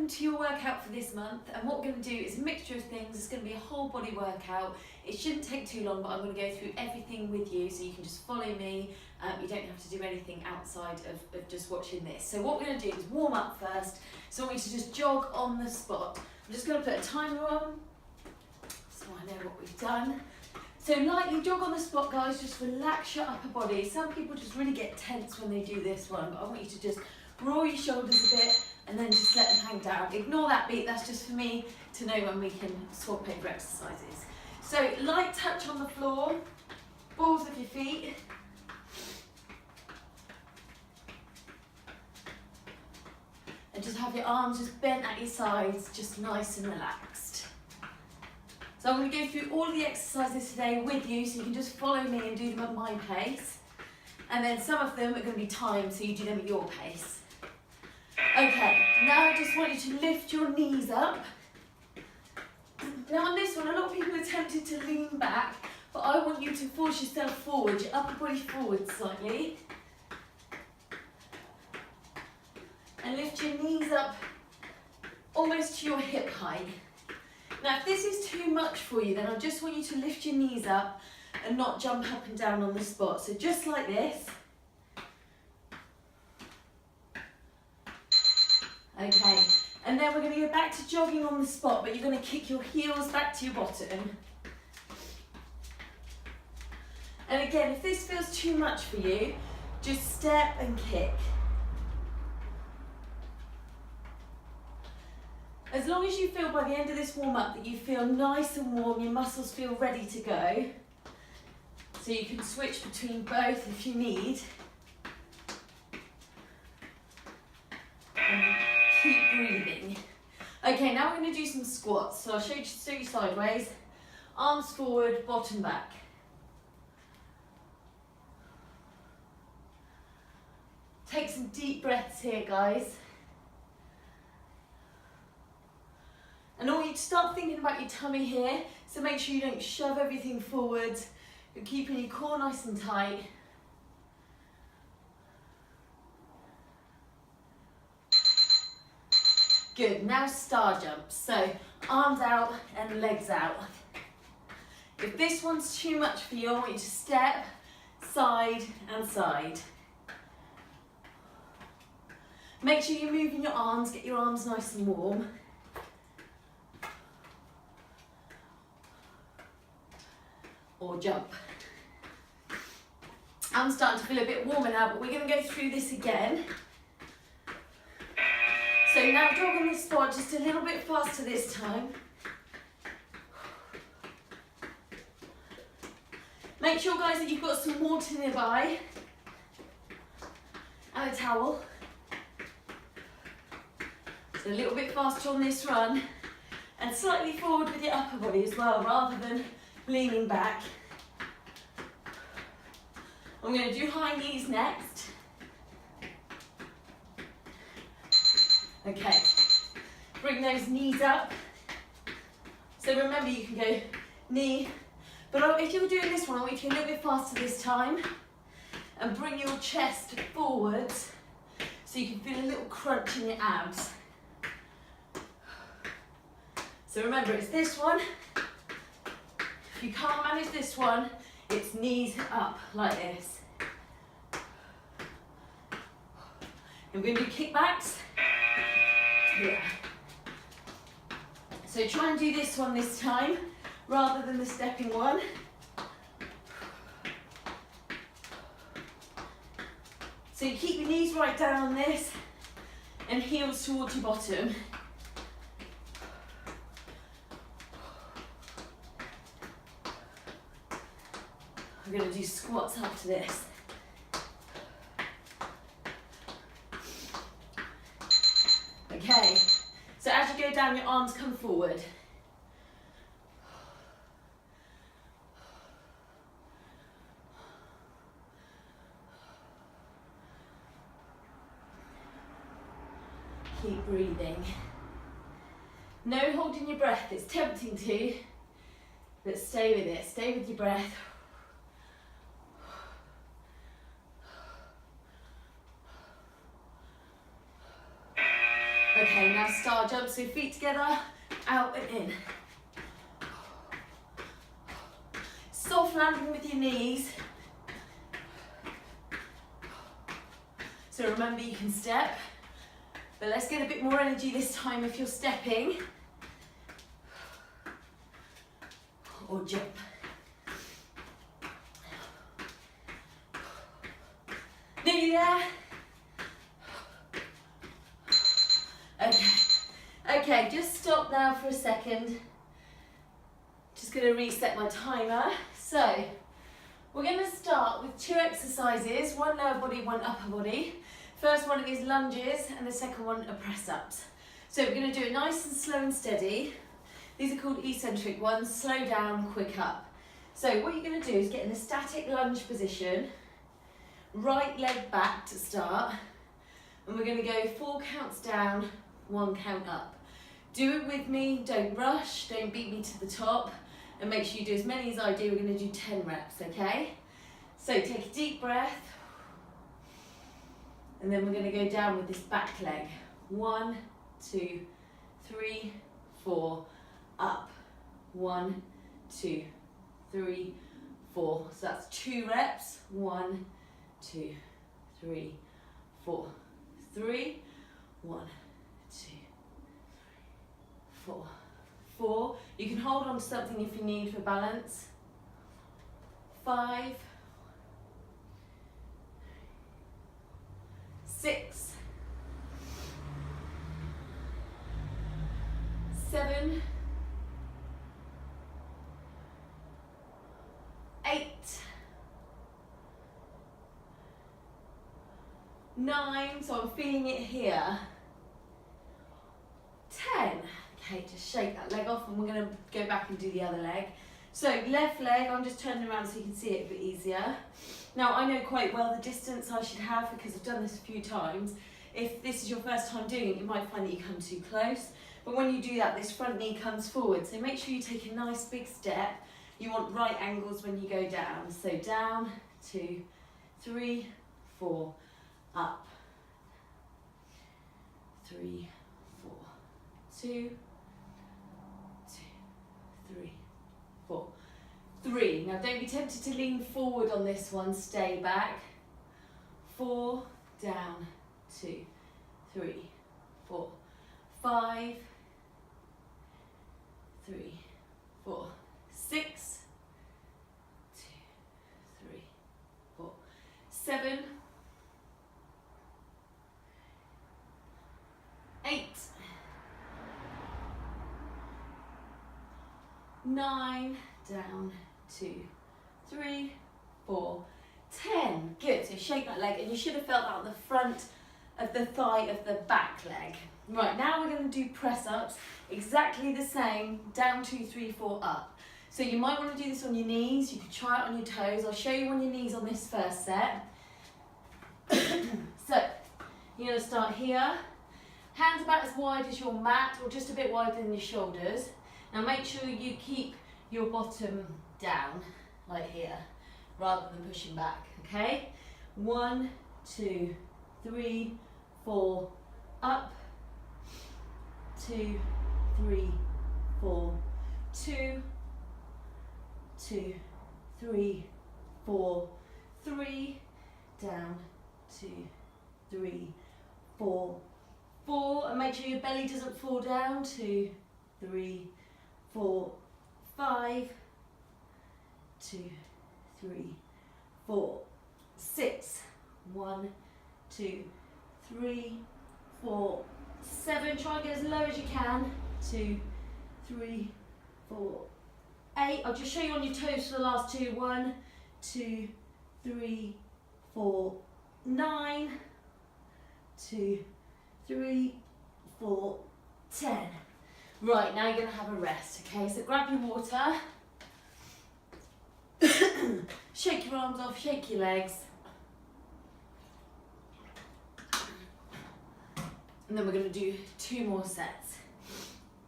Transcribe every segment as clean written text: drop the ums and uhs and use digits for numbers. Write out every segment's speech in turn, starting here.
welcome to your workout for this month, and what we're going to do is a mixture of things. It's going to be a whole body workout. It shouldn't take too long, but I'm going to go through everything with you so you can just follow me. You don't have to do anything outside of just watching this. So what we're going to do is warm up first. So I want you to just jog on the spot. I'm just going to put a timer on so I know what we've done. So lightly jog on the spot, guys, just relax your upper body. Some people just really get tense when they do this one, but I want you to just roll your shoulders a bit and then just let them hang down. Ignore that beat, that's just for me to know when we can swap over exercises. So light touch on the floor, balls of your feet. And just have your arms just bent at your sides, just nice and relaxed. So I'm going to go through all of the exercises today with you so you can just follow me and do them at my pace. And then some of them are going to be timed so you do them at your pace. Okay, now I just want you to lift your knees up. Now on this one, a lot of people are tempted to lean back, but I want you to force yourself forward, your upper body forward slightly. And lift your knees up almost to your hip height. Now if this is too much for you, then I just want you to lift your knees up and not jump up and down on the spot. So just like this. Okay, and then we're going to go back to jogging on the spot, but you're going to kick your heels back to your bottom. And again, if this feels too much for you, just step and kick. As long as you feel by the end of this warm-up that you feel nice and warm, your muscles feel ready to go, so you can switch between both if you need. And keep breathing. Okay, now we're going to do some squats. So I'll show you sideways, arms forward, bottom back. Take some deep breaths here, guys. And I want you to start thinking about your tummy here, so make sure you don't shove everything forwards. You're keeping your core nice and tight. Good, now star jumps. So arms out and legs out. If this one's too much for you, I want you to step side and side. Make sure you're moving your arms, get your arms nice and warm. Or jump. I'm starting to feel a bit warmer now, but we're going to go through this again. So now jog on the spot just a little bit faster this time. Make sure, guys, that you've got some water nearby and a towel. So a little bit faster on this run and slightly forward with your upper body as well, rather than leaning back. I'm going to do high knees next. Okay, bring those knees up. So remember, you can go knee, but if you're doing this one, I want you to go a little bit faster this time and bring your chest forwards so you can feel a little crunch in your abs. So remember, it's this one. If you can't manage this one, it's knees up like this. And we're going to do kickbacks. Yeah. So try and do this one this time, rather than the stepping one. So you keep your knees right down on this, and heels towards your bottom. We're going to do squats after this. Okay, so as you go down, your arms come forward. Keep breathing. No holding your breath, it's tempting to, but stay with it, stay with your breath. Okay, Okay, now star jump, so feet together, out and in. Soft landing with your knees. So remember you can step, but let's get a bit more energy this time if you're stepping. Or jump. Nearly there. Okay, just stop now for a second. Just going to reset my timer. So, we're going to start with 2 exercises, one lower body, one upper body. First one is lunges and the second one are press-ups. So we're going to do it nice and slow and steady. These are called eccentric ones, slow down, quick up. So what you're going to do is get in a static lunge position, right leg back to start, and we're going to go 4 counts down, 1 count up. Do it with me, don't rush, don't beat me to the top, and make sure you do as many as I do. We're going to do 10 reps, okay? So take a deep breath, and then we're going to go down with this back leg. 1, 2, 3, 4, up. 1, 2, 3, 4. So that's 2 reps. 1, 2, 3, 4. 3, 1, 2, 4. 4. You can hold on to something if you need for balance. 5, 6, 7, 8, 9, so I'm feeling it here. 10. Okay, just shake that leg off and we're going to go back and do the other leg. So left leg, I'm just turning around so you can see it a bit easier. Now I know quite well the distance I should have because I've done this a few times. If this is your first time doing it, you might find that you come too close. But when you do that, this front knee comes forward. So make sure you take a nice big step. You want right angles when you go down. So down, 2, 3, 4, up. 3, 4, 2, 3, 4, 3. Now don't be tempted to lean forward on this one, stay back. 4, down, 2, 3, 4, 5, 3, 4, 6, 2, 3, 4, 7, 8, 9, down, 2, 3, 4, 10. Good, so shake that leg, and you should have felt that on the front of the thigh of the back leg. Right, now we're going to do press-ups, exactly the same, down, 2, 3, 4, up. So you might want to do this on your knees, you could try it on your toes. I'll show you on your knees on this first set. So, you're going to start here, hands about as wide as your mat, or just a bit wider than your shoulders. Now make sure you keep your bottom down, like here, rather than pushing back, okay? 1, 2, 3, 4, up. 2, 3, 4, 2, 2, 3, 4, 3, down, 2, 3, 4, 4, and make sure your belly doesn't fall down. 2, 3, 4, 5, 2, 3, 4, 6, 1, 2, 3, 4, 7, try and get as low as you can. 2, 3, 4, 8. I'll just show you on your toes for the last 2. 1, 2, 3, 4, 9, 2, 3, 4, 10. Right, now you're going to have a rest, okay? So grab your water, shake your arms off, shake your legs, and then we're going to do 2 more sets.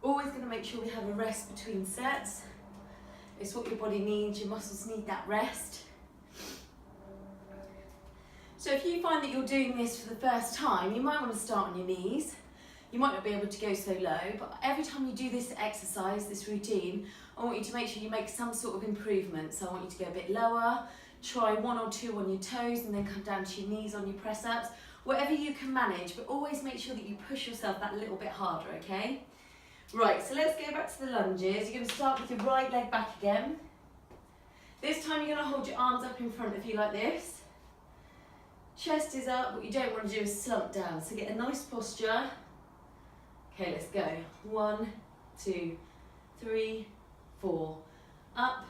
Always going to make sure we have a rest between sets. It's what your body needs, your muscles need that rest. So if you find that you're doing this for the first time, you might want to start on your knees. you might not be able to go so low, but every time you do this exercise, this routine, I want you to make sure you make some sort of improvement. So I want you to go a bit lower, try 1 or 2 on your toes and then come down to your knees on your press ups. Whatever you can manage, but always make sure that you push yourself that little bit harder, okay? Right, so let's go back to the lunges. You're going to start with your right leg back again. This time you're going to hold your arms up in front of you like this. Chest is up. What you don't want to do is slump down. So get a nice posture. Okay, let's go. 1, 2, 3, 4. Up.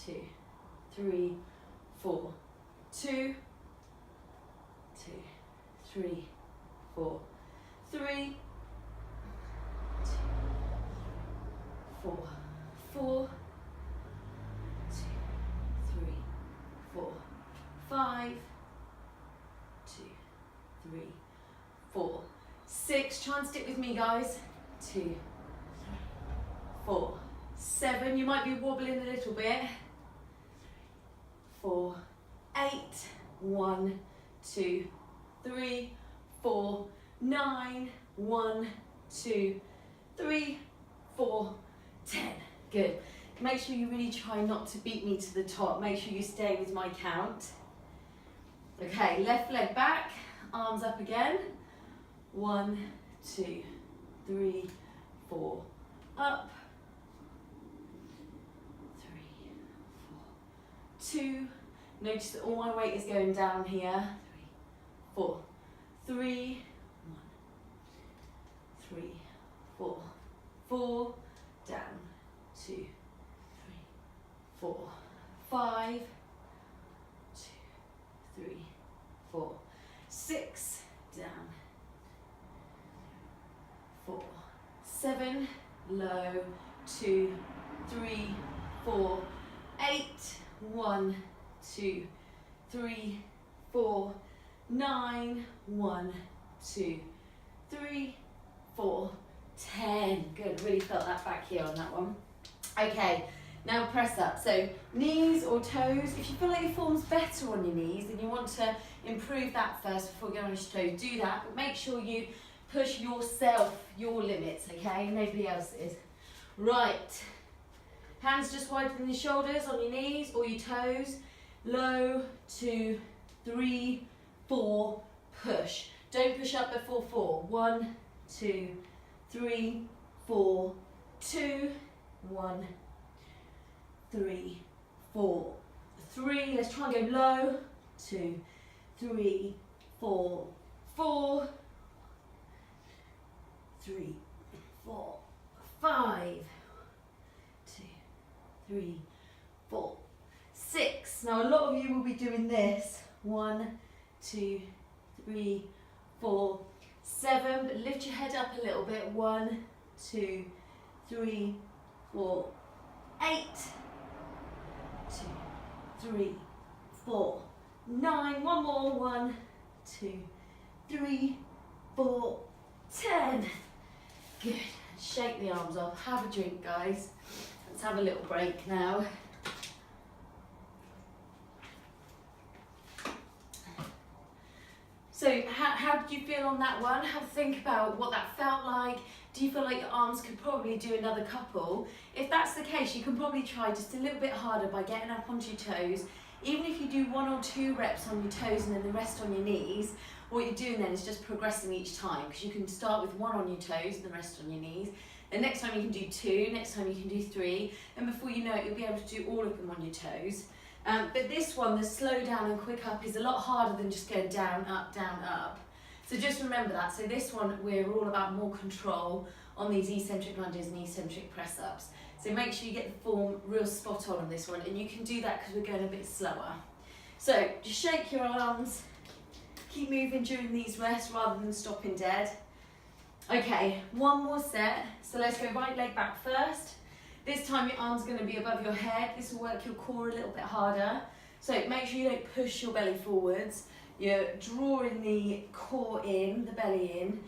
2, 3, 4. 2, 2, 3, 4. 3, 2, 4. 4, 2, 3, 4. 5, 2, 3, 4. 6. Try and stick with me, guys. 2, 3, 4. 7. You might be wobbling a little bit. 4, 8. 1, 2, 3, 4. 9. 1, 2, 3, 4. 10. Good. Make sure you really try not to beat me to the top. Make sure you stay with my count. Okay, left leg back, arms up again. 1, 2, 3, 4. Up. 3, 4. 2. Notice that all my weight is going down here. 3, 4. 3, 1, 3, 4. 4. Down. 2, 3, 4. 5. 2, 3, 4. 6. Down. 4. 7. Low. 2, 3, 4. 8. 1, 2, 3, 4. 9. 1, 2, 3, 4. 10. Good. Really felt that back here on that one. Okay. Now press up. So knees or toes. If you feel like your form's better on your knees, then you want to improve that first before going on your toes. Do that, but make sure you push yourself, your limits, okay? Nobody else's. Right. Hands just wider than your shoulders on your knees or your toes. Low, 2, 3, 4, push. Don't push up before 4. 1, 2, 3, 4, 2, 1, 3, 4, 3. Let's try and go low. 2, 3, 4, 4, 3, 4, 5, 2, 3, 4, 6. Now a lot of you will be doing this. 1, 2, 3, 4, 7. But lift your head up a little bit. 1, 2, 3, 4, 8. 2, 3, 4, 9. One more. 1, 2, 3, 4, 10. Good. Shake the arms off. Have a drink, guys. Let's have a little break now. So how did you feel on that one? Have a think about what that felt like. Do you feel like your arms could probably do another couple? If that's the case, you can probably try just a little bit harder by getting up onto your toes. Even if you do 1 or 2 reps on your toes and then the rest on your knees, what you're doing then is just progressing each time, because you can start with 1 on your toes and the rest on your knees. The next time you can do 2, next time you can do 3, and before you know it, you'll be able to do all of them on your toes. But this one, the slow down and quick up, is a lot harder than just going down, up, up. So just remember that. So this one, we're all about more control on these eccentric lunges and eccentric press ups. So make sure you get the form real spot on this one, and you can do that because we're going a bit slower. So just shake your arms, keep moving during these rests rather than stopping dead. Okay, one more set. So let's go right leg back first. This time your arm's going to be above your head. This will work your core a little bit harder. So make sure you don't push your belly forwards. You're drawing the core in, the belly in.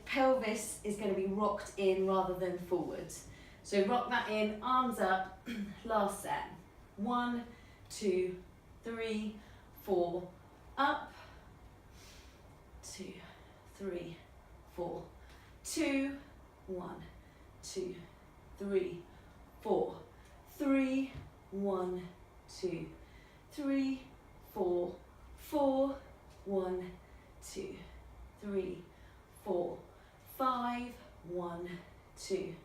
Pelvis is going to be rocked in rather than forwards. So rock that in, arms up, last set. 1, 2, 3, 4, up. 2, 3, 4, 2, 1, 2, 3, 4, 3, 1, 2, 3, 4, 4, 1, 2, 3, 4, 5, 1, 2,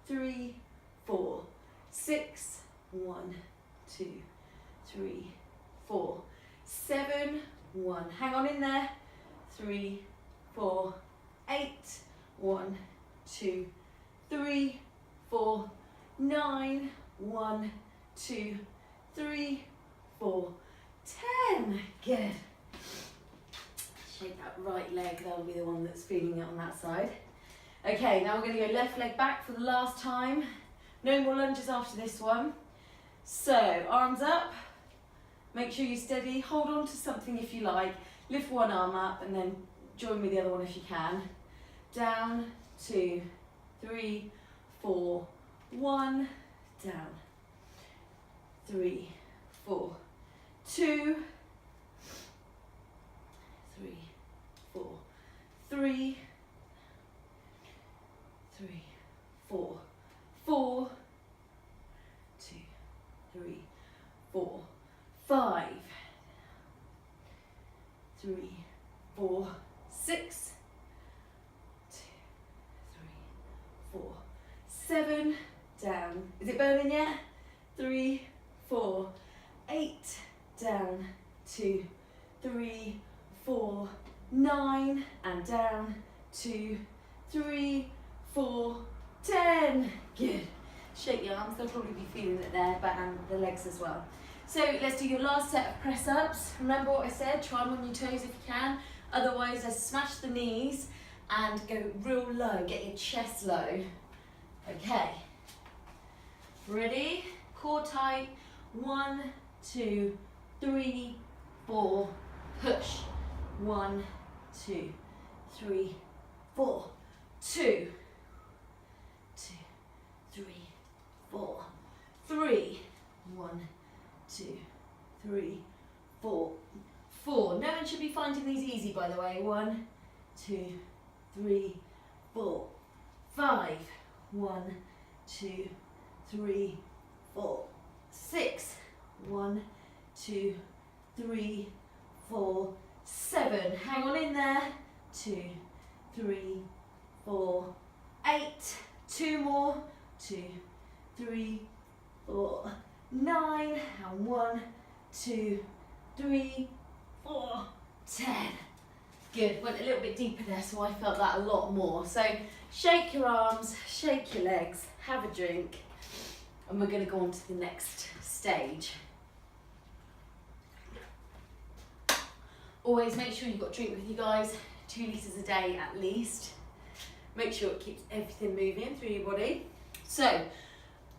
3, 4, 6, 1, 2, 3, 4, 7, 1. Hang on in there. 3, 4, 8, 1, 2, 3, 4, 9, 1, 2, 3, 4, 10. Good. Shake that right leg, that'll be the one that's feeling it on that side. Okay, now we're going to go left leg back for the last time. No more lunges after this one. So, arms up, make sure you're steady, hold on to something if you like, lift one arm up and then join with the other one if you can. Down, 2, 3, 4, 1, down, 3, 4, 2, 3, 4, 3, 3, 4, 4, 2, 3, 4, 5, 3, 4, 6, 2, 3, 4, 7, down. Is it burning yet? 3, 4, 8, down, 2, 3, 4, 9, and down, 2, 3, 4, 10. Good. Shake your arms, they'll probably be feeling it there, but and the legs as well. So let's do your last set of press ups. Remember what I said, try them on your toes if you can. Otherwise, let's smash the knees and go real low, get your chest low. Okay. Ready? Core tight. 1, 2, 3, 4, push. 1, 2, 3, 4, 2, 2, 3, 4, 3, 1, 2, 3, 4, 4. No one should be finding these easy, by the way. 1, 2, 3, 4, 5, 1, 2, 3, 4, 6, 1, 2, 3, 4, 7. Hang on in there. 2, 3, 4, 8. 2 more. 2, 3, 4, 9. And 1, 2, 3, 4, 10. Good. Went a little bit deeper there, so I felt that a lot more. So shake your arms, shake your legs, have a drink, and we're going to go on to the next stage. Always make sure you've got a drink with you guys, 2 litres a day at least. Make sure it keeps everything moving through your body. So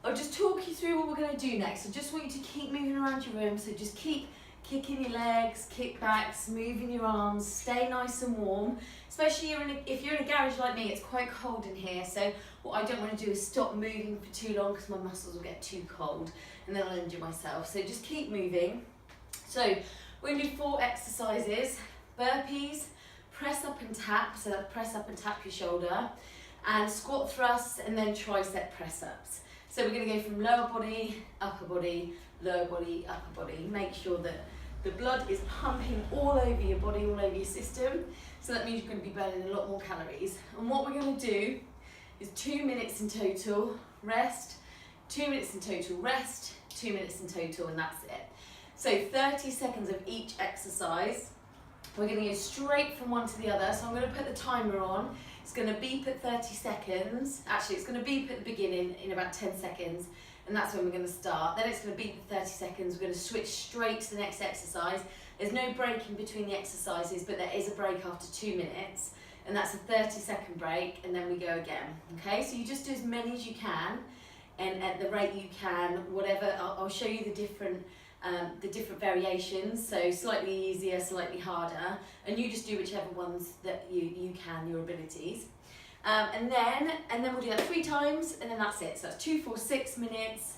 I'll just talk you through what we're going to do next. I just want you to keep moving around your room, so just keep kicking your legs, kickbacks, moving your arms, stay nice and warm. Especially if you're in a garage like me, it's quite cold in here, so what I don't want to do is stop moving for too long because my muscles will get too cold and then I'll injure myself. So just keep moving. So we're going to do 4 exercises: burpees, press up and tap, so that's press up and tap your shoulder, and squat thrusts, and then tricep press ups. So we're going to go from lower body, upper body, lower body, upper body. Make sure that the blood is pumping all over your body, all over your system. So that means you're going to be burning a lot more calories. And what we're going to do is 2 minutes in total, rest, 2 minutes in total, rest, 2 minutes in total, and that's it. So 30 seconds of each exercise. We're going to go straight from one to the other. So I'm going to put the timer on. It's going to beep at 30 seconds. Actually, it's going to beep at the beginning in about 10 seconds. And that's when we're going to start. Then it's going to beep at 30 seconds. We're going to switch straight to the next exercise. There's no break in between the exercises, but there is a break after 2 minutes. And that's a 30-second break, and then we go again. Okay, so you just do as many as you can, and at the rate you can, whatever. I'll show you the different variations, so slightly easier, slightly harder, and you just do whichever ones that you can, your abilities. And then we'll do that 3 times, and then that's it. So that's 2, 4, 6 minutes,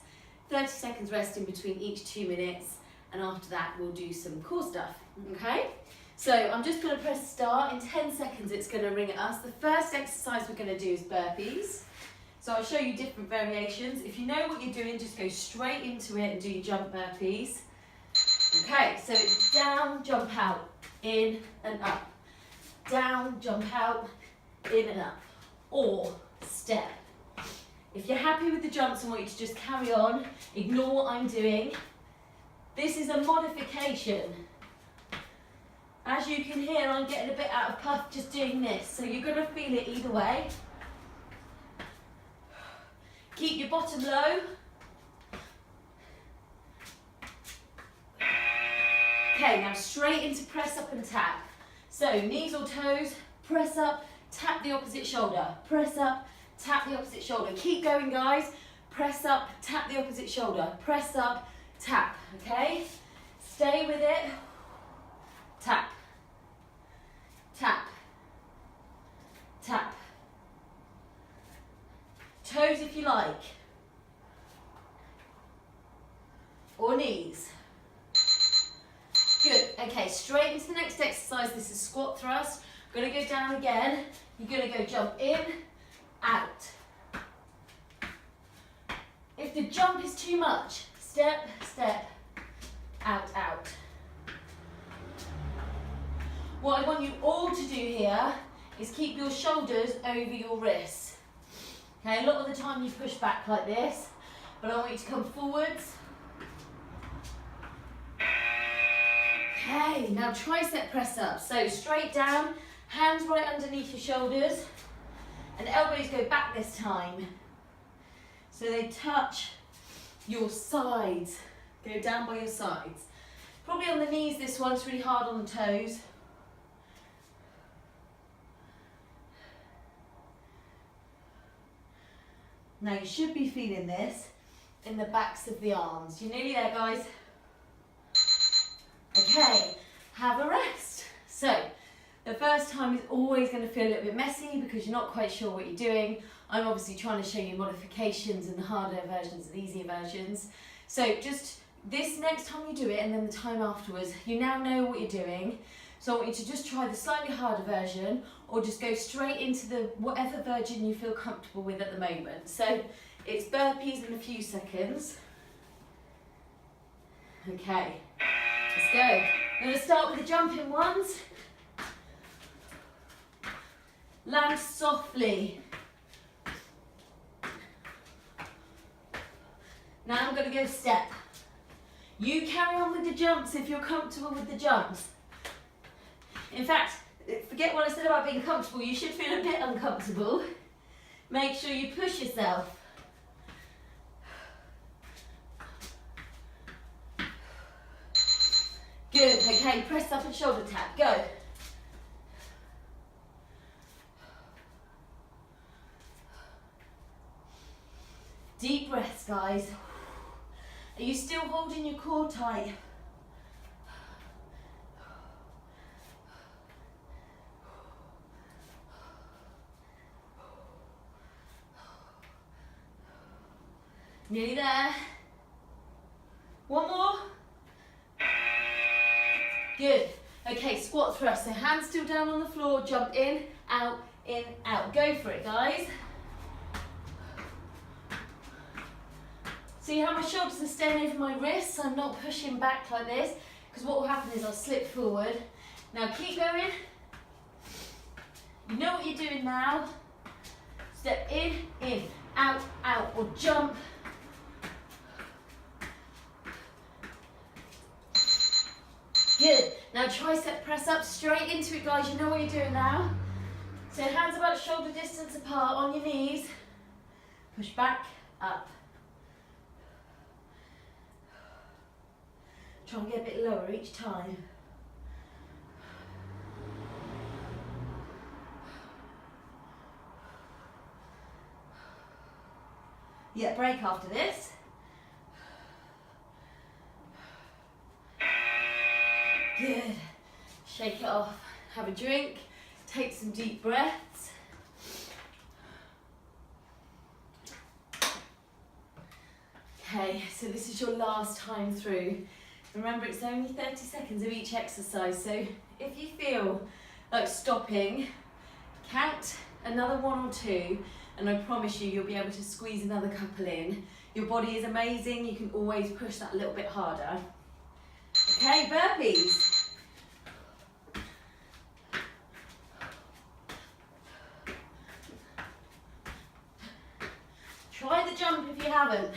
30 seconds rest in between each 2 minutes, and after that we'll do some core stuff. Okay? So I'm just going to press start. In 10 seconds it's going to ring at us. The first exercise we're going to do is burpees. So I'll show you different variations. If you know what you're doing, just go straight into it and do your jump burpees. Okay, so it's down, jump out, in and up. Down, jump out, in and up. Or step. If you're happy with the jumps and want you to just carry on, ignore what I'm doing. This is a modification. As you can hear, I'm getting a bit out of puff just doing this, so you're going to feel it either way. Keep your bottom low. Okay, now straight into press up and tap. So knees or toes, press up, tap the opposite shoulder. Press up, tap the opposite shoulder. Keep going, guys. Press up, tap the opposite shoulder. Press up, tap, okay? Stay with it. Tap, tap, tap. Toes if you like. Or knees. Good, okay, straight into the next exercise. This is squat thrust. Gonna go down again. You're gonna go jump in, out. If the jump is too much, step, step, out, out. What I want you all to do here is keep your shoulders over your wrists. Okay, a lot of the time you push back like this, but I want you to come forwards. Okay, now tricep press up. So straight down, hands right underneath your shoulders, and elbows go back this time. So they touch your sides, go down by your sides. Probably on the knees this one's really hard on the toes. Now you should be feeling this in the backs of the arms. You're nearly there, guys. Okay, have a rest. So, the first time is always going to feel a little bit messy because you're not quite sure what you're doing. I'm obviously trying to show you modifications and the harder versions and easier versions. So just this next time you do it and then the time afterwards, you now know what you're doing. So I want you to just try the slightly harder version or just go straight into the whatever version you feel comfortable with at the moment. So it's burpees in a few seconds. Okay, let's go. I'm going to start with the jumping ones. Land softly. Now I'm going to go step. You carry on with the jumps if you're comfortable with the jumps. In fact, forget what I said about being comfortable. You should feel a bit uncomfortable. Make sure you push yourself. Good, okay, press up and shoulder tap, go. Deep breaths, guys. Are you still holding your core tight? Nearly there. One more. Good. Okay, squat thrust. So hands still down on the floor, jump in, out, Go for it, guys. See how my shoulders are staying over my wrists? I'm not pushing back like this, because what will happen is I'll slip forward. Now keep going. You know what you're doing now. Step in, out, or jump. Good. Now tricep press up straight into it, guys. You know what you're doing now. So hands about shoulder distance apart on your knees. Push back, up. Try and get a bit lower each time. Yeah, break after this. Good. Shake it off. Have a drink. Take some deep breaths. Okay, so this is your last time through. Remember, it's only 30 seconds of each exercise, so if you feel like stopping, count another 1 or 2, and I promise you, you'll be able to squeeze another couple in. Your body is amazing, you can always push that a little bit harder. Okay, burpees. Try the jump if you haven't.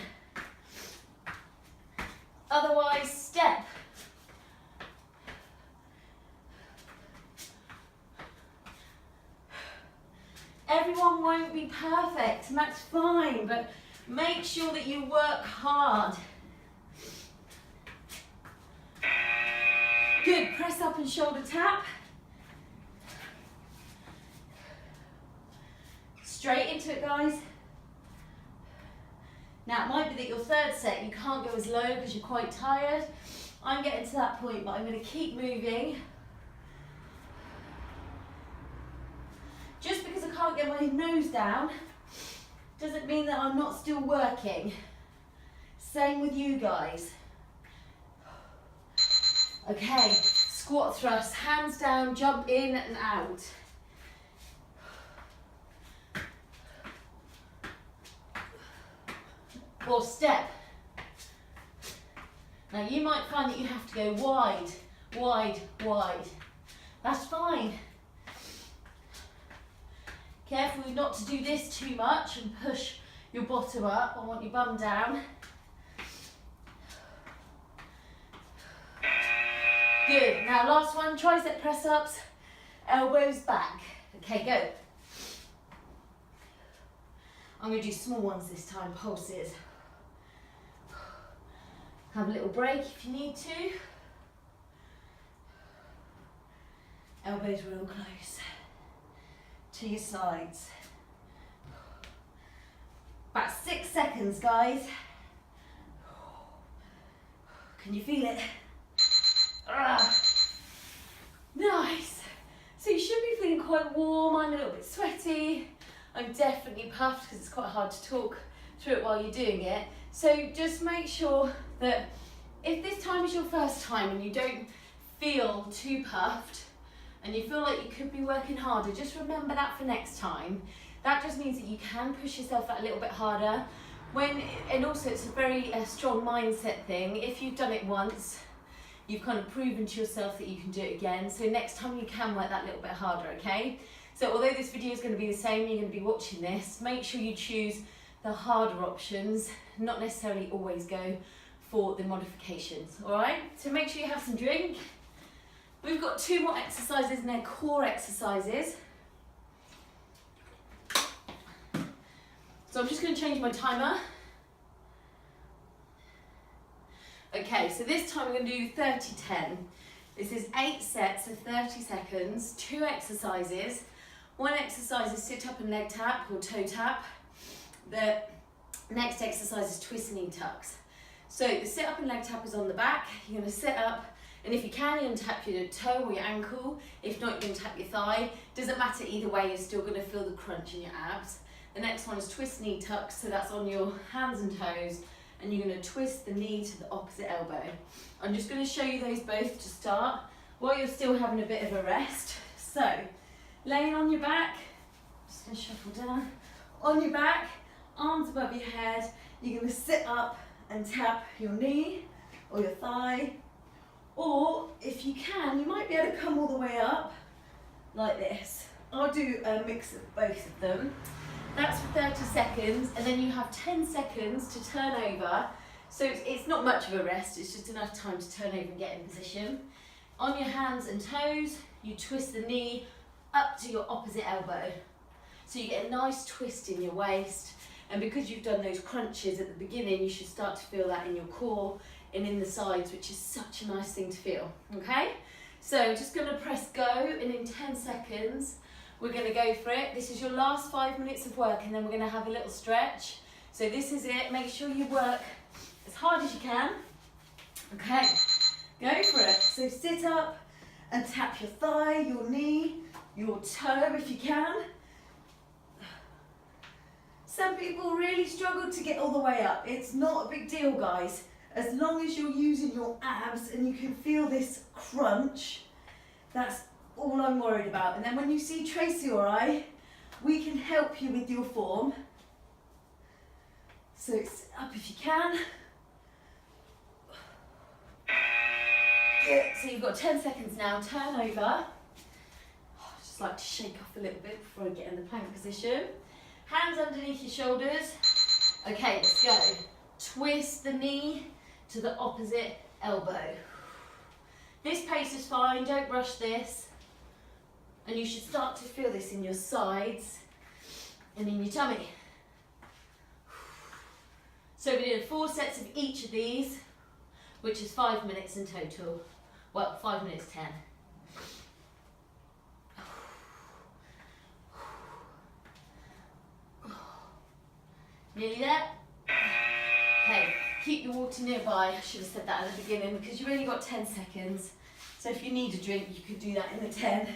Otherwise, step. Everyone won't be perfect, and that's fine, but make sure that you work hard. Good, press up and shoulder tap. Straight into it, guys. Now, it might be that your third set, you can't go as low because you're quite tired. I'm getting to that point, but I'm going to keep moving. Just because I can't get my nose down, doesn't mean that I'm not still working. Same with you guys. Okay, squat thrust, hands down, jump in and out. Or step. Now you might find that you have to go wide, wide, wide. That's fine. Careful not to do this too much and push your bottom up. I want your bum down. Good. Now last one, tricep press ups, elbows back. Okay, go. I'm going to do small ones this time, pulses. Have a little break if you need to. Elbows real close to your sides. About 6 seconds, guys. Can you feel it? Nice. So you should be feeling quite warm. I'm a little bit sweaty. I'm definitely puffed because it's quite hard to talk through it while you're doing it. So just make sure that if this time is your first time and you don't feel too puffed and you feel like you could be working harder, just remember that for next time. That just means that you can push yourself out a little bit harder. And also it's a very strong mindset thing. If you've done it once, you've kind of proven to yourself that you can do it again. So next time you can work that little bit harder, okay? So although this video is going to be the same, you're going to be watching this, make sure you choose the harder options, not necessarily always go for the modifications, all right? So make sure you have some drink. We've got 2 more exercises and they're core exercises. So I'm just going to change my timer. Okay, so this time we're going to do 30-10. This is 8 sets of 30 seconds, 2 exercises. One exercise is sit up and leg tap or toe tap. The next exercise is twist knee tucks. So the sit up and leg tap is on the back. You're going to sit up, and if you can, you're going to tap your toe or your ankle. If not, you're going to tap your thigh. Doesn't matter either way, you're still going to feel the crunch in your abs. The next one is twist knee tucks, so that's on your hands and toes, and you're going to twist the knee to the opposite elbow. I'm just going to show you those both to start while you're still having a bit of a rest. So, laying on your back, just going to shuffle down, on your back, arms above your head, you're going to sit up and tap your knee or your thigh, or if you can, you might be able to come all the way up like this. I'll do a mix of both of them. That's for 30 seconds, and then you have 10 seconds to turn over. So it's not much of a rest, it's just enough time to turn over and get in position. On your hands and toes, you twist the knee up to your opposite elbow. So you get a nice twist in your waist, and because you've done those crunches at the beginning, you should start to feel that in your core and in the sides, which is such a nice thing to feel, okay? So just gonna press go, and in 10 seconds, we're gonna go for it. This is your last 5 minutes of work, and then we're gonna have a little stretch. So this is it, make sure you work as hard as you can. Okay, go for it. So sit up and tap your thigh, your knee, your toe if you can. Some people really struggle to get all the way up. It's not a big deal, guys. As long as you're using your abs and you can feel this crunch, that's all I'm worried about. And then when you see Tracy or I, we can help you with your form. So it's up if you can. Good. So you've got 10 seconds now. Turn over. I just like to shake off a little bit before I get in the plank position. Hands underneath your shoulders. Okay, let's go. Twist the knee to the opposite elbow. This pace is fine, don't rush this. And you should start to feel this in your sides and in your tummy. So we did 4 sets of each of these, which is 5 minutes in total. Well, 5 minutes 10. Nearly there? Okay, keep your water nearby. I should have said that at the beginning because you've only got 10 seconds. So if you need a drink, you could do that in the 10.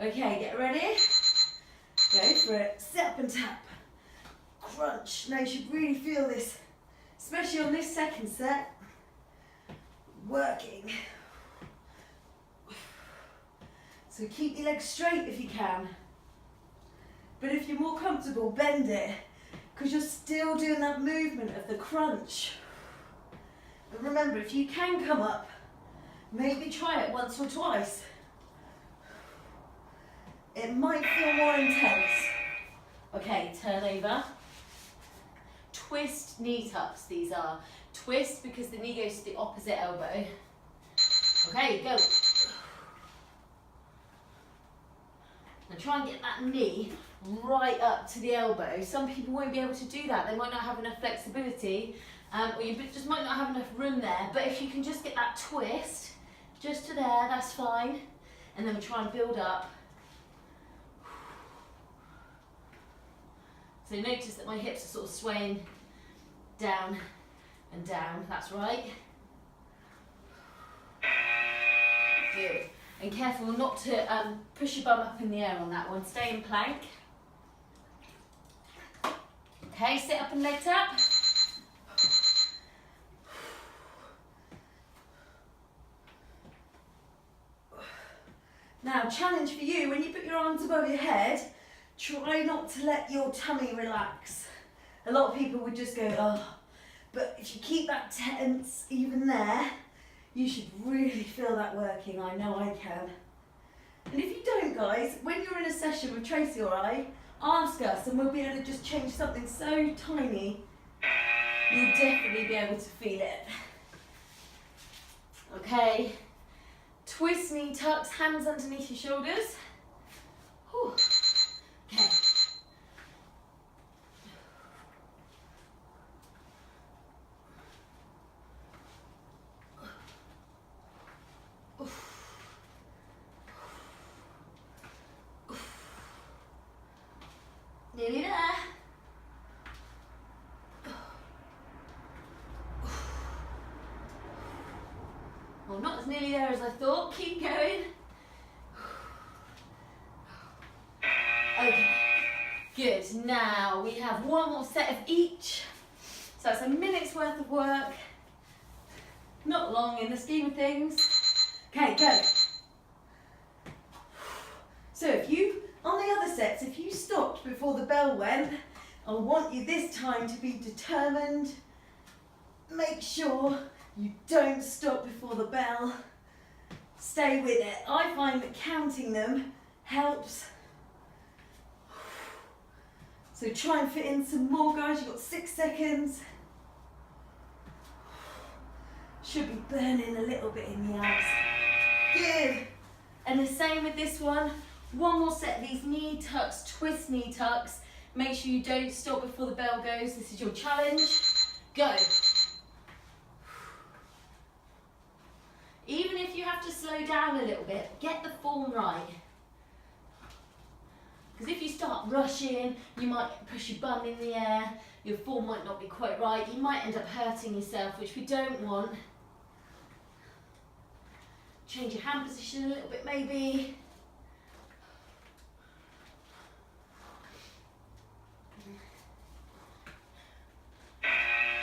Okay, get ready. Go for it. Sit up and tap. Crunch. Now you should really feel this, especially on this second set. Working. So keep your legs straight if you can. But if you're more comfortable, bend it, because you're still doing that movement of the crunch. And remember, if you can come up, maybe try it once or twice. It might feel more intense. Okay, turn over. Twist knee tucks, these are. Twist because the knee goes to the opposite elbow. Okay, go. Now try and get that knee right up to the elbow. Some people won't be able to do that. They might not have enough flexibility, or you just might not have enough room there. But if you can just get that twist just to there, that's fine. And then we try and build up. So notice that my hips are sort of swaying down and down. That's right. Good. And careful not to push your bum up in the air on that one. Stay in plank. Okay, sit up and leg tap. Now, challenge for you, when you put your arms above your head, try not to let your tummy relax. A lot of people would just go, oh, but if you keep that tense even there, you should really feel that working. I know I can. And if you don't, guys, when you're in a session with Tracy or I, ask us and we'll be able to just change something so tiny. You'll definitely be able to feel it. Okay. Twist knee tucks, hands underneath your shoulders. Whew. Okay. Nearly there. Well, not as nearly there as I thought. Keep going. Okay, good. Now we have one more set of each. So that's a minute's worth of work. Not long in the scheme of things. Okay, go. So if you, on the other sets, if you stopped before the bell went, I want you this time to be determined. Make sure you don't stop before the bell. Stay with it. I find that counting them helps. So try and fit in some more, guys. You've got 6 seconds. Should be burning a little bit in the abs. Good. And the same with this one. One more set of these knee tucks, twist knee tucks. Make sure you don't stop before the bell goes. This is your challenge. Go. Even if you have to slow down a little bit, get the form right. Because if you start rushing, you might push your bum in the air, your form might not be quite right, you might end up hurting yourself, which we don't want. Change your hand position a little bit maybe.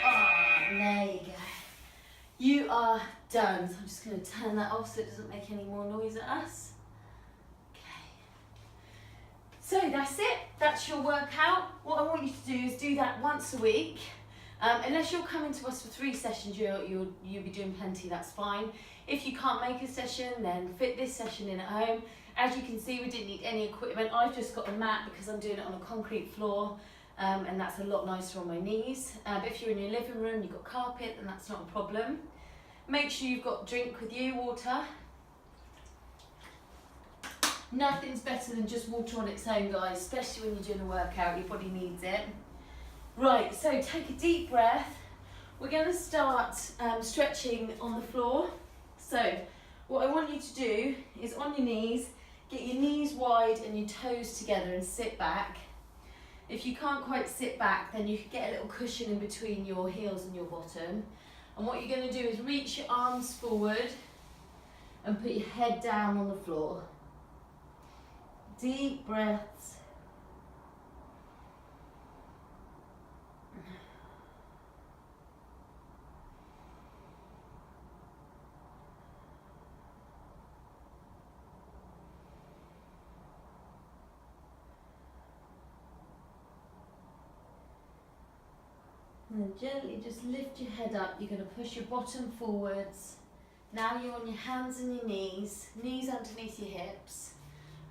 Oh, there you go. You are done. So I'm just going to turn that off so it doesn't make any more noise at us. Okay. So that's it. That's your workout. What I want you to do is do that once a week. Unless you're coming to us for 3 sessions, you'll be doing plenty, that's fine. If you can't make a session, then fit this session in at home. As you can see, we didn't need any equipment. I've just got a mat because I'm doing it on a concrete floor, and that's a lot nicer on my knees. But if you're in your living room, you've got carpet, then that's not a problem. Make sure you've got a drink with you, water. Nothing's better than just water on its own, guys, especially when you're doing a workout, your body needs it. Right, so take a deep breath. We're going to start stretching on the floor. So what I want you to do is on your knees, get your knees wide and your toes together and sit back. If you can't quite sit back, then you can get a little cushion in between your heels and your bottom. And what you're going to do is reach your arms forward and put your head down on the floor. Deep breaths. And then gently just lift your head up. You're going to push your bottom forwards. Now you're on your hands and your knees underneath your hips.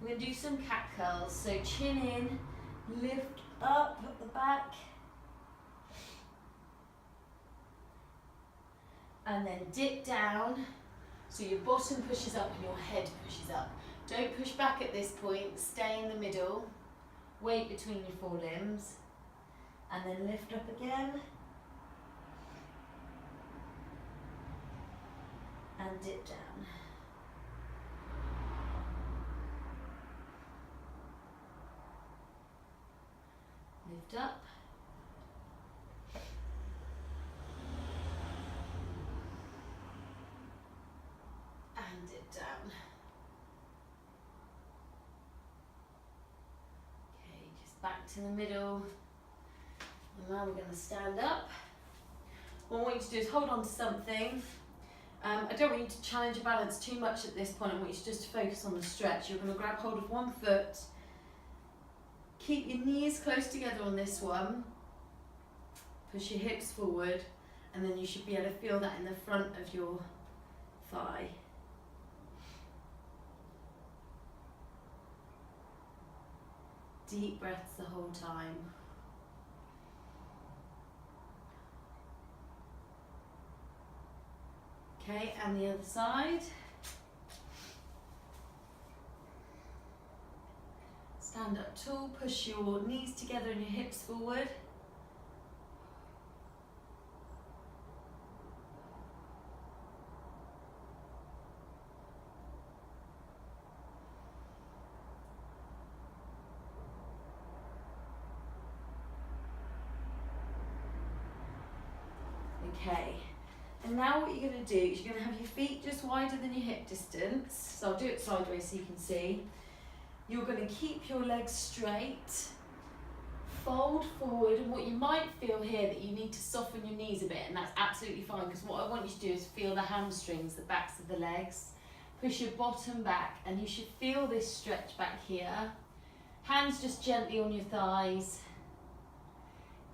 We're going to do some cat curls. So chin in, lift up at the back. And then dip down. So your bottom pushes up and your head pushes up. Don't push back at this point. Stay in the middle. Weight between your forelimbs. And then lift up again. And dip down. Lift up. And dip down. Okay, just back to the middle. And now we're going to stand up. What I want you to do is hold on to something. I don't want you to challenge your balance too much at this point. I want you to just focus on the stretch. You're going to grab hold of one foot. Keep your knees close together on this one. Push your hips forward. And then you should be able to feel that in the front of your thigh. Deep breaths the whole time. Okay, and the other side. Stand up tall, push your knees together and your hips forward. Okay. And now what you're going to do is you're going to have your feet just wider than your hip distance. So I'll do it sideways so you can see. You're going to keep your legs straight, fold forward, and what you might feel here that you need to soften your knees a bit, and that's absolutely fine because what I want you to do is feel the hamstrings, the backs of the legs. Push your bottom back and you should feel this stretch back here. Hands just gently on your thighs.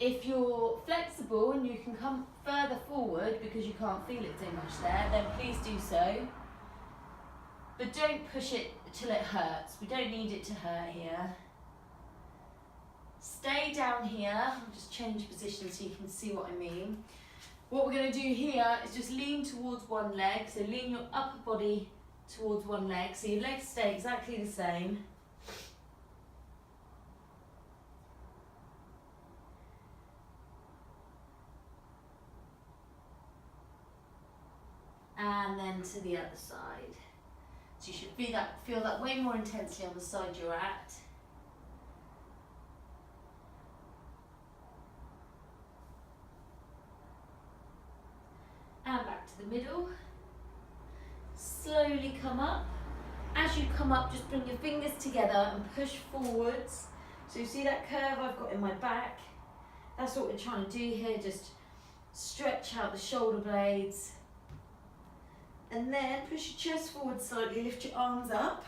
If you're flexible and you can come further forward because you can't feel it so much there, then please do so. But don't push it till it hurts. We don't need it to hurt here. Stay down here. I'll just change position so you can see what I mean. What we're going to do here is just lean towards one leg. So lean your upper body towards one leg. So your legs stay exactly the same. And then to the other side. So you should feel that way more intensely on the side you're at. And back to the middle. Slowly come up. As you come up, just bring your fingers together and push forwards. So you see that curve I've got in my back? That's what we're trying to do here, just stretch out the shoulder blades. And then push your chest forward slightly, lift your arms up.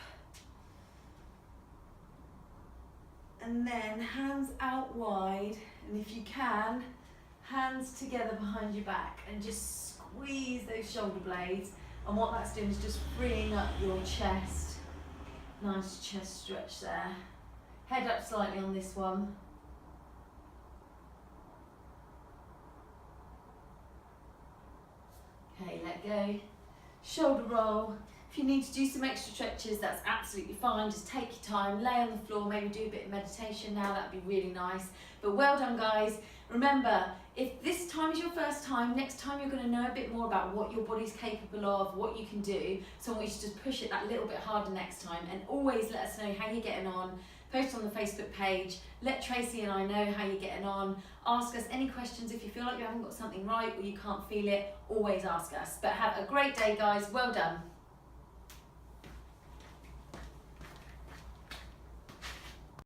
And then hands out wide, and if you can, hands together behind your back and just squeeze those shoulder blades. And what that's doing is just freeing up your chest. Nice chest stretch there. Head up slightly on this one. Okay, let go. Shoulder roll. If you need to do some extra stretches, that's absolutely fine. Just take your time, lay on the floor, maybe do a bit of meditation now, that'd be really nice. But well done, guys. Remember, if this time is your first time, next time you're going to know a bit more about what your body's capable of, what you can do. So I want you to just push it that little bit harder next time, and always let us know how you're getting on. Post on the Facebook page, let Tracy and I know how you're getting on. Ask us any questions if you feel like you haven't got something right or you can't feel it, always ask us. But have a great day, guys. Well done.